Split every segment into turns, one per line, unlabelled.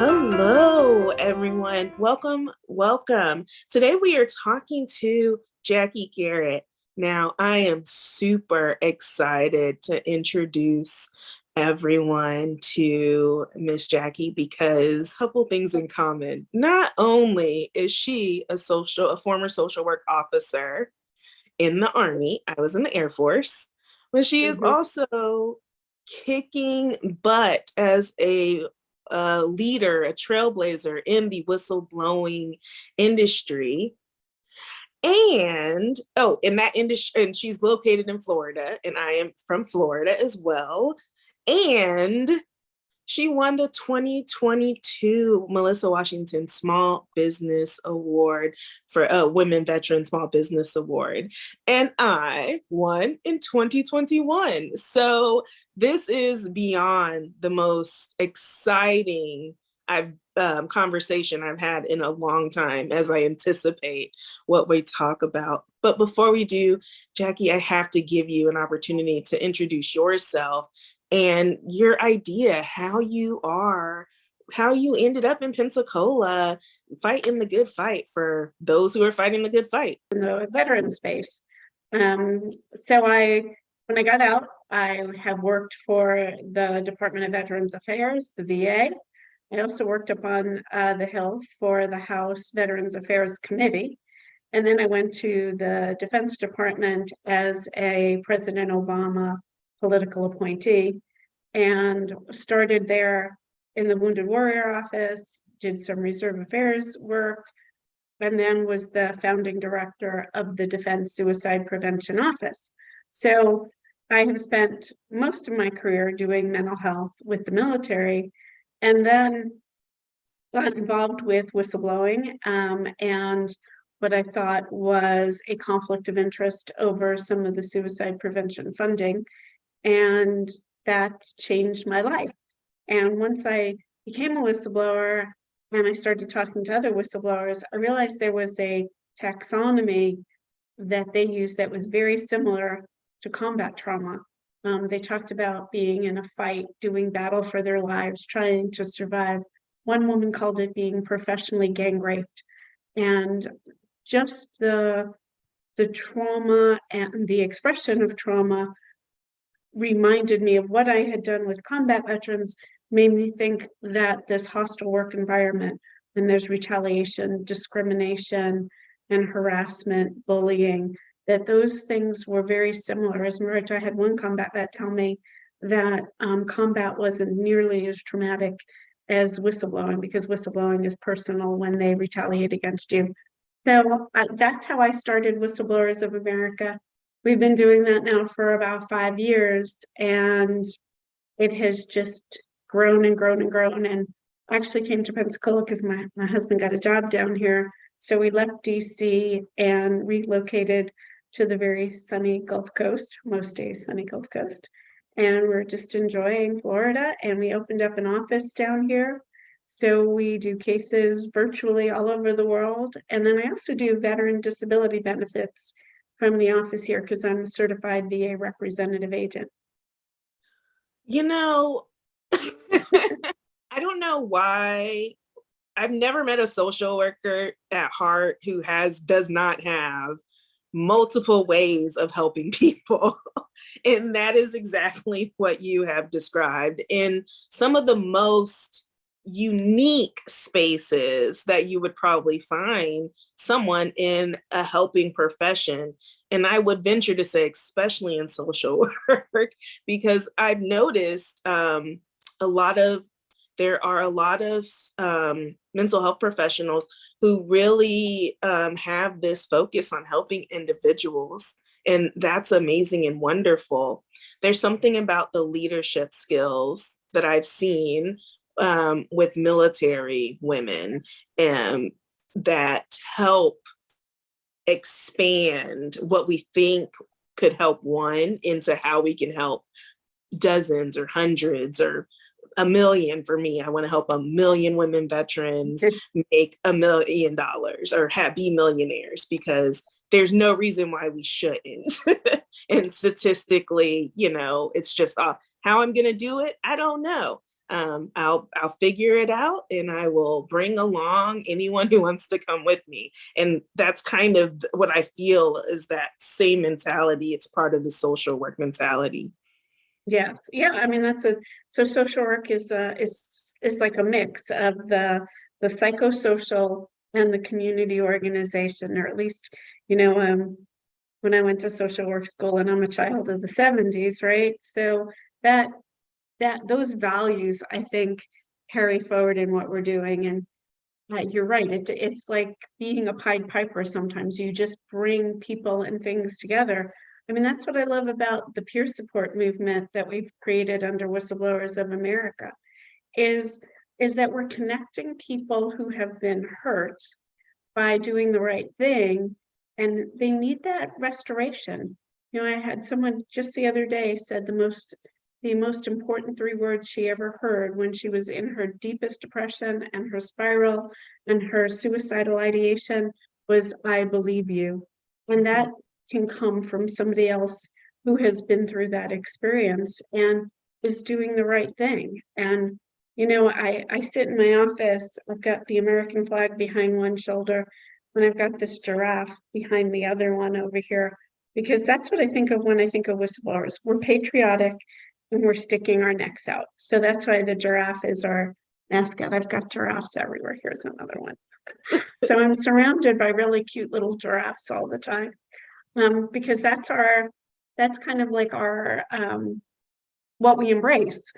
Hello, everyone. Welcome. Today we are talking to Jackie Garrett. Now, I am super excited to introduce everyone to Miss Jackie because a couple things in common. Not only is she a former social work officer in the Army, I was in the Air Force, but she is
Mhm.
also kicking butt as a leader, a trailblazer in the whistleblowing industry. And in that industry, and she's located in Florida, and I am from Florida as well. And she won the 2022 Melissa Washington Small Business Award for a Women Veteran Small Business Award. And I won in 2021. So this is beyond the most exciting conversation I've had in a long time as I anticipate what we talk about. But before we do, Jackie, I have to give you an opportunity to introduce yourself and your idea, how you ended up in Pensacola fighting the good fight for those who are fighting the good fight.
In the veteran space. So when I got out, I have worked for the Department of Veterans Affairs, the VA. I also worked up on the Hill for the House Veterans Affairs Committee. And then I went to the Defense Department as a President Obama political appointee and started there in the Wounded Warrior Office, did some Reserve Affairs work, and then was the founding director of the Defense Suicide Prevention Office. So I have spent most of my career doing mental health with the military, and then got involved with whistleblowing and what I thought was a conflict of interest over some of the suicide prevention funding. And that changed my life. And once I became a whistleblower and I started talking to other whistleblowers, I realized there was a taxonomy that they used that was very similar to combat trauma. They talked about being in a fight, doing battle for their lives, trying to survive. One woman called it being professionally gang raped. And just the trauma and the expression of trauma reminded me of what I had done with combat veterans, made me think that this hostile work environment, when there's retaliation, discrimination, and harassment, bullying, that those things were very similar. As a matter of fact, I had one combat vet tell me that combat wasn't nearly as traumatic as whistleblowing because whistleblowing is personal when they retaliate against you. So that's how I started Whistleblowers of America. We've been doing that now for about 5 years, and it has just grown and grown and grown. And I actually came to Pensacola because my husband got a job down here. So we left DC and relocated to the very sunny Gulf Coast, most days sunny Gulf Coast. And we're just enjoying Florida. And we opened up an office down here. So we do cases virtually all over the world. And then I also do veteran disability benefits from the office here because I'm a certified VA representative agent.
You know, I don't know why I've never met a social worker at heart who does not have multiple ways of helping people. And that is exactly what you have described in some of the most unique spaces that you would probably find someone in a helping profession. And I would venture to say, especially in social work, because I've noticed a lot of there are a lot of mental health professionals who really have this focus on helping individuals. And that's amazing and wonderful. There's something about the leadership skills that I've seen with military women that help expand what we think could help one into how we can help dozens or hundreds or a million. For me, I want to help 1 million women veterans make $1 million or be millionaires, because there's no reason why we shouldn't. And statistically, it's just off. How I'm going to do it, I don't know. I'll figure it out, and I will bring along anyone who wants to come with me. And that's kind of what I feel is that same mentality. It's part of the social work mentality.
Yes, yeah, I mean, so social work is like a mix of the psychosocial and the community organization, or at least, you know, when I went to social work school, and I'm a child of the 70s, right? So that those values, I think, carry forward in what we're doing. And you're right, it's like being a Pied Piper. Sometimes you just bring people and things together. I mean, that's what I love about the peer support movement that we've created under Whistleblowers of America, is is that we're connecting people who have been hurt by doing the right thing, and they need that restoration. You know, I had someone just the other day said the most important three words she ever heard when she was in her deepest depression and her spiral and her suicidal ideation was, "I believe you." And that can come from somebody else who has been through that experience and is doing the right thing. And you know, I sit in my office, I've got the American flag behind one shoulder, and I've got this giraffe behind the other one over here, because that's what I think of when I think of whistleblowers. We're patriotic and we're sticking our necks out. So that's why the giraffe is our mascot. I've got giraffes everywhere. Here's another one. So I'm surrounded by really cute little giraffes all the time, because that's kind of like our, what we embrace.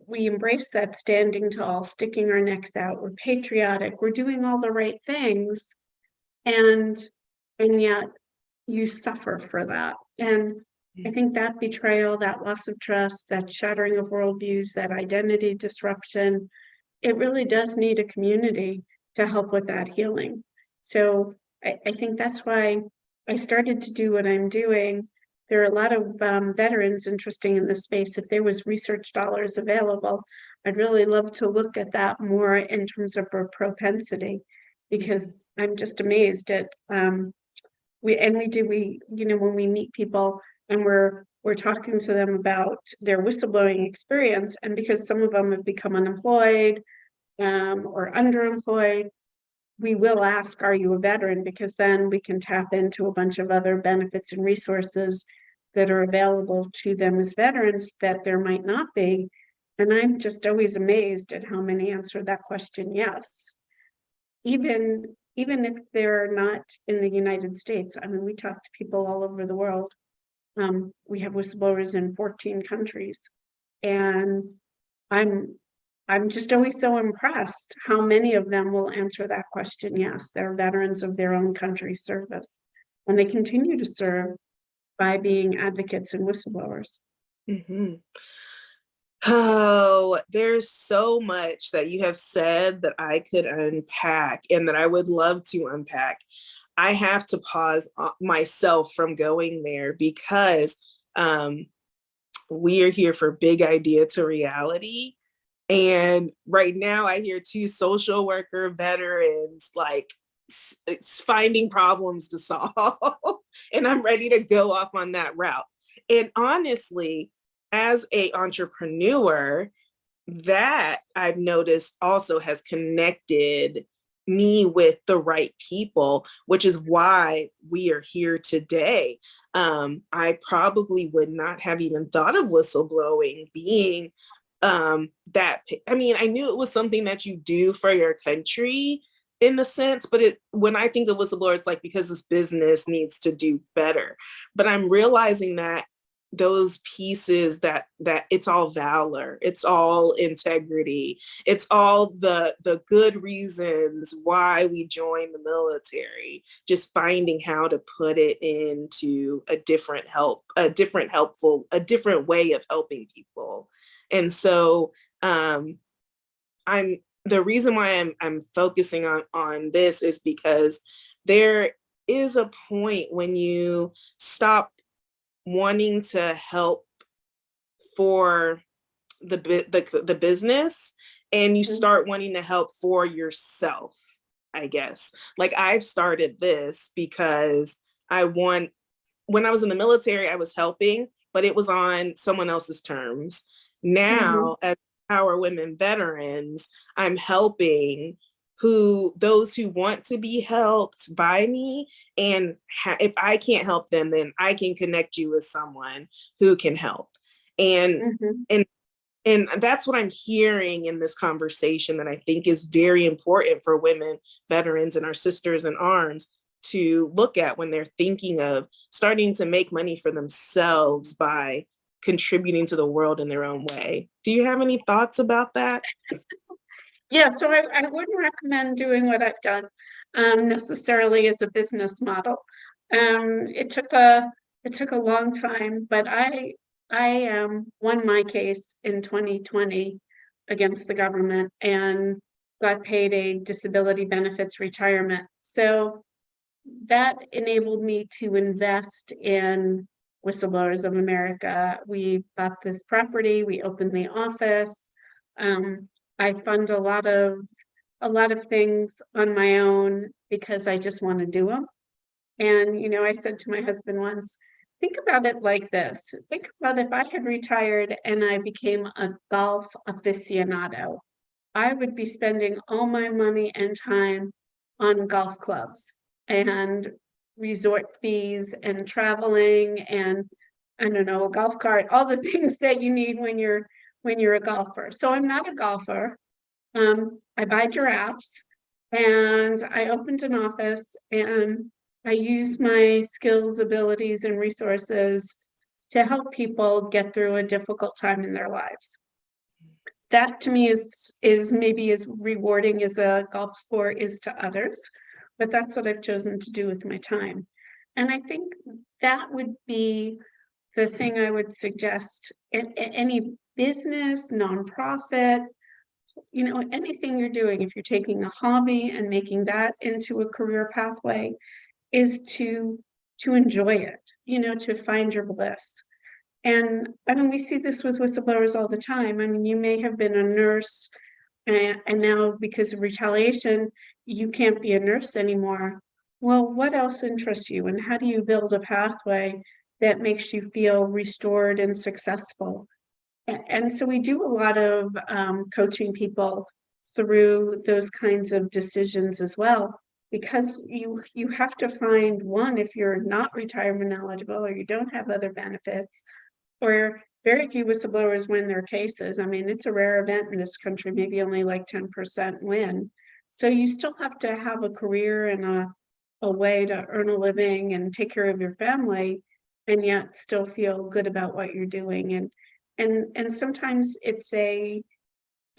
We embrace that standing tall, sticking our necks out. We're patriotic. We're doing all the right things, and yet you suffer for that. And I think that betrayal, that loss of trust, that shattering of worldviews, that identity disruption, it really does need a community to help with that healing. So I think that's why I started to do what I'm doing. There are a lot of veterans interesting in this space. If there was research dollars available, I'd really love to look at that more in terms of propensity, because I'm just amazed at we you know, when we meet people and we're talking to them about their whistleblowing experience, and because some of them have become unemployed or underemployed, we will ask, are you a veteran? Because then we can tap into a bunch of other benefits and resources that are available to them as veterans that there might not be. And I'm just always amazed at how many answer that question yes. Even if they're not in the United States. I mean, we talk to people all over the world. We have whistleblowers in 14 countries. And I'm I'm just always so impressed how many of them will answer that question. Yes, they're veterans of their own country's service, and they continue to serve by being advocates and whistleblowers.
Mhm. Oh, there's so much that you have said that I could unpack and that I would love to unpack. I have to pause myself from going there because um, we are here for big idea to reality. And right now, I hear two social worker veterans like it's finding problems to solve, and I'm ready to go off on that route. And honestly, as a entrepreneur, that I've noticed also has connected me with the right people, which is why we are here today. I probably would not have even thought of whistleblowing being that. I mean, I knew it was something that you do for your country in the sense, but when I think of whistleblowers, like because this business needs to do better. But I'm realizing that those pieces that it's all valor, it's all integrity, it's all the good reasons why we join the military, just finding how to put it into a different way of helping people. And so I'm the reason why I'm focusing on this is because there is a point when you stop wanting to help for the business and you
Mhm.
start wanting to help for yourself, I guess. Like I've started this because when I was in the military, I was helping, but it was on someone else's terms.
Mhm.
Now, as empower women veterans, I'm helping those who want to be helped by me. And if I can't help them, then I can connect you with someone who can help. And
Mhm.
and and that's what I'm hearing in this conversation that I think is very important for women veterans and our sisters in arms to look at when they're thinking of starting to make money for themselves by contributing to the world in their own way. Do you have any thoughts about that?
Yeah, so I wouldn't recommend doing what I've done necessarily as a business model. It took a long time, but I won my case in 2020 against the government and got paid a disability benefits retirement. So that enabled me to invest in Whistleblowers of America. We bought this property, we opened the office. Um, I fund a lot of things on my own because I just want to do them. And I said to my husband once, think about it like this. Think about if I had retired and I became a golf aficionado. I would be spending all my money and time on golf clubs and resort fees and traveling and I don't know, a golf cart, all the things that you need when you're a golfer. So I'm not a golfer. I buy giraffes and I opened an office and I use my skills, abilities, and resources to help people get through a difficult time in their lives. That to me is maybe as rewarding as a golf score is to others, but that's what I've chosen to do with my time. And I think that would be the thing I would suggest. Any business, nonprofit, anything you're doing, if you're taking a hobby and making that into a career pathway, is to enjoy it, to find your bliss. And I mean, we see this with whistleblowers all the time. I mean, you may have been a nurse and now because of retaliation, you can't be a nurse anymore. Well, what else interests you? And how do you build a pathway that makes you feel restored and successful? And so we do a lot of coaching people through those kinds of decisions as well, because you have to find one, if you're not retirement eligible or you don't have other benefits, or very few whistleblowers win their cases. I mean, it's a rare event in this country, maybe only like 10% win. So you still have to have a career and a way to earn a living and take care of your family, and yet still feel good about what you're doing. And sometimes it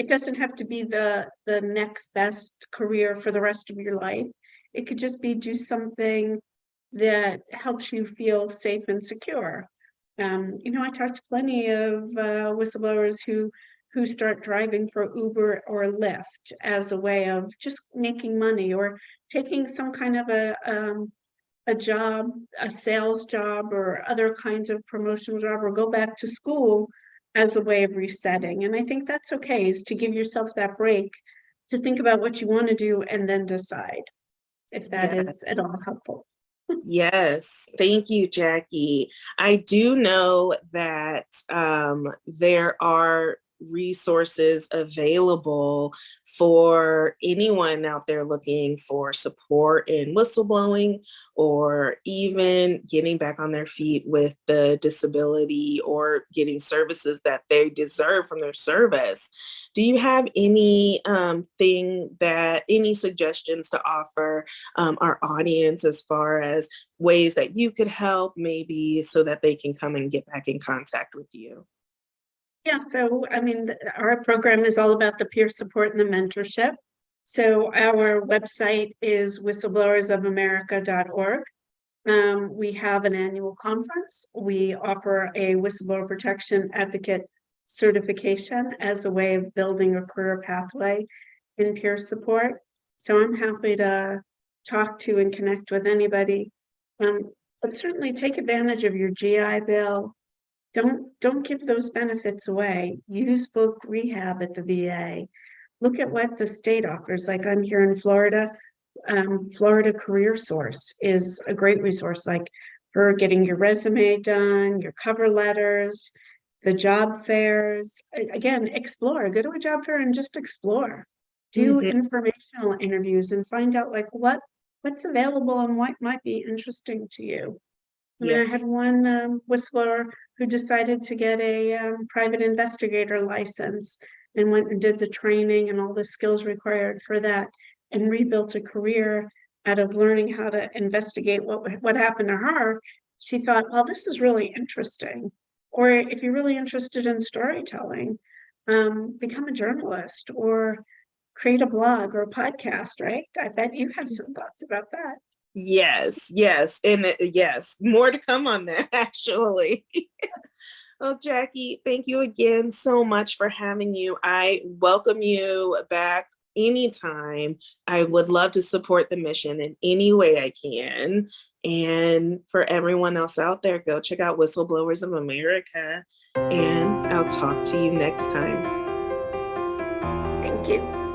doesn't have to be the next best career for the rest of your life. It could just be do something that helps you feel safe and secure. I talked to plenty of whistleblowers who start driving for Uber or Lyft as a way of just making money, or taking some kind of a job, a sales job, or other kinds of promotional job, or go back to school as a way of resetting. And I think that's okay, is to give yourself that break to think about what you want to do and then decide, if that
Yeah.
is at all helpful.
Yes, thank you, Jackie. I do know that there are resources available for anyone out there looking for support in whistleblowing or even getting back on their feet with the disability or getting services that they deserve from their service. Do you have any suggestions to offer our audience as far as ways that you could help, maybe so that they can come and get back in contact with you?
Yeah, so I mean, our program is all about the peer support and the mentorship. So our website is whistleblowersofamerica.org. We have an annual conference. We offer a whistleblower protection advocate certification as a way of building a career pathway in peer support. So I'm happy to talk to and connect with anybody. But certainly take advantage of your GI Bill. Don't give those benefits away. Use book rehab at the VA. Look at what the state offers. Like I'm here in Florida. Florida Career Source is a great resource, like for getting your resume done, your cover letters. the job fairs. Again, explore, go to a job fair and just explore. Do
Mhm.
informational interviews and find out like what's available and what might be interesting to you. I mean, I had
Yes.
one whistleblower who decided to get a private investigator license and went and did the training and all the skills required for that and rebuilt a career out of learning how to investigate what happened to her. She thought, well, this is really interesting. Or if you're really interested in storytelling, become a journalist or create a blog or a podcast, right? I bet you have some thoughts about that.
Yes, yes, and yes, more to come on that actually. Well, Jackie, thank you again so much for having you. I welcome you back anytime. I would love to support the mission in any way I can. And for everyone else out there, go check out Whistleblowers of America. And I'll talk to you next time.
Thank you.